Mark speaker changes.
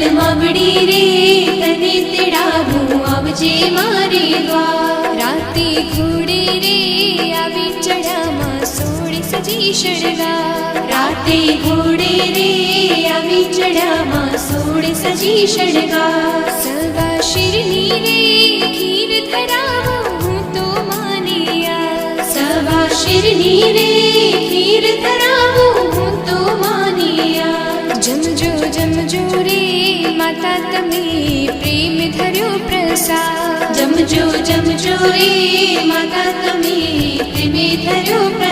Speaker 1: મલ માવડી રે તને તેડાવું આવજે મારે દ્વાર રાતે ઘોડે રે આવી ચડામાં સોળ સજી શણગાર રાતે ઘોડે રે આવી ચડામાં સોળ સજી શણગાર સવા શિરની રે ખીર ધરાવું હું તો માનિયા સવા શિરની રે ખીર ધરાવું હું તો માનિયા જમજો જમજો રે માતા તમે પ્રેમ ધર્યો પ્રસાદ જમજો જમજો રે માતા તમે પ્રેમે ધર્યો પ્રસાદ